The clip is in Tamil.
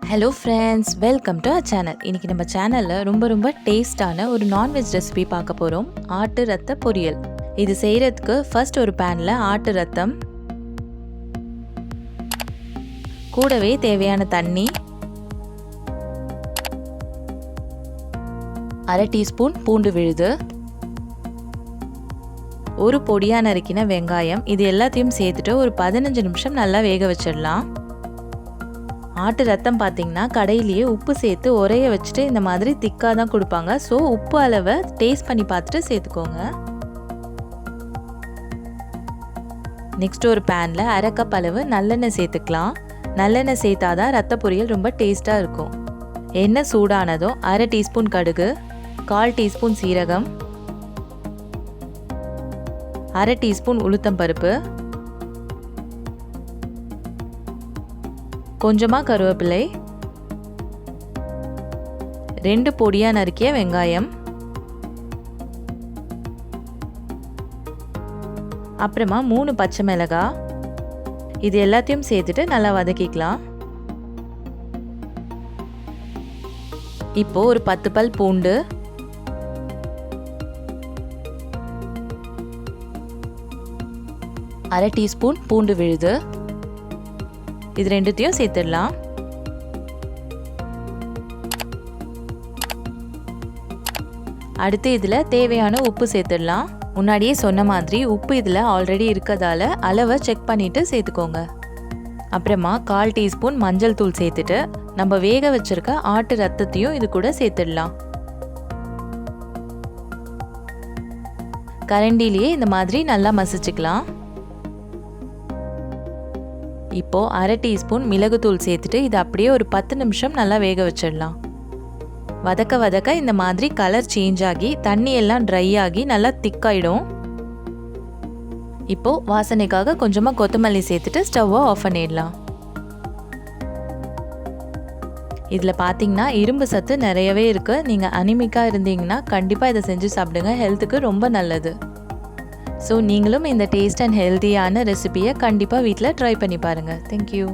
Hello friends, welcome to our channel. இன்றைக்கி நம்ம சேனலில் ரொம்ப டேஸ்டான ஒரு நான்வெஜ் ரெசிபி பார்க்க போகிறோம். ஆட்டு ரத்த பொரியல். இது செய்கிறதுக்கு ஃபர்ஸ்ட் ஒரு பேனில் ஆட்டு ரத்தம், கூடவே தேவையான தண்ணி, 1/2 டீஸ்பூன் பூண்டு விழுது, ஒரு பொடியாக நறுக்கின வெங்காயம், இது எல்லாத்தையும் சேர்த்துட்டு ஒரு 15 நிமிஷம் நல்லா வேக வச்சிடலாம். ஆட்டு ரத்தம் பார்த்திங்கன்னா கடையிலேயே உப்பு சேர்த்து உரைய வச்சுட்டு இந்த மாதிரி திக்காக தான் கொடுப்பாங்க. ஸோ உப்பு அளவை டேஸ்ட் பண்ணி பார்த்துட்டு சேர்த்துக்கோங்க. நெக்ஸ்ட் ஒரு பேனில் 1/2 கப் அளவு நல்லெண்ணெய் சேர்த்துக்கலாம். நல்லெண்ணெய் சேர்த்தாதான் ரத்த பொரியல் ரொம்ப டேஸ்ட்டாக இருக்கும். எண்ணெய் சூடானதும் 1/2 டீஸ்பூன் கடுகு, 1/4 டீஸ்பூன் சீரகம், 1/2 டீஸ்பூன் உளுத்தம் பருப்பு, கொஞ்சமாக கருவேப்பிலை, 2 பொடியாக நறுக்கிய வெங்காயம், அப்புறமா 3 பச்சை மிளகாய், இது எல்லாத்தையும் சேர்த்துட்டு நல்லா வதக்கிக்கலாம். இப்போ ஒரு 10 பல் பூண்டு, அரை டீஸ்பூன் பூண்டு விழுது, இது ரெண்டுத்தையும் சேர்த்துடலாம். அடுத்து இதில் தேவையான உப்பு சேர்த்துடலாம். முன்னாடியே சொன்ன மாதிரி உப்பு இதில் ஆல்ரெடி இருக்கிறதால அளவை செக் பண்ணிவிட்டு சேர்த்துக்கோங்க. அப்புறமா 1/4 டீஸ்பூன் மஞ்சள் தூள் சேர்த்துட்டு நம்ம வேக வச்சிருக்க ஆட்டு ரத்தத்தையும் இது கூட சேர்த்துடலாம். கரண்டிலேயே இந்த மாதிரி நல்லா மசிச்சுக்கலாம். இப்போ 1/2 டீஸ்பூன் மிளகுத்தூள் சேர்த்துட்டு இது அப்படியே ஒரு 10 நிமிஷம் நல்லா வேக வச்சிடலாம். வதக்க இந்த மாதிரி கலர் சேஞ்ச் ஆகி தண்ணி எல்லாம் ட்ரை ஆகி நல்லா திக்காயிடும். இப்போ வாசனைக்காக கொஞ்சமாக கொத்தமல்லி சேர்த்துட்டு ஸ்டவ்வை ஆஃப் பண்ணிடலாம். இதில் பார்த்தீங்கன்னா இரும்பு சத்து நிறையவே இருக்குது. நீங்கள் அனிமிக்காக இருந்தீங்கன்னா கண்டிப்பாக இதை செஞ்சு சாப்பிடுங்க. ஹெல்த்துக்கு ரொம்ப நல்லது. ஸோ நீங்களும் இந்த டேஸ்ட் அண்ட் ஹெல்த்தியான ரெசிபியை கண்டிப்பாக வீட்டில் ட்ரை பண்ணி பாருங்கள். தேங்க்யூ.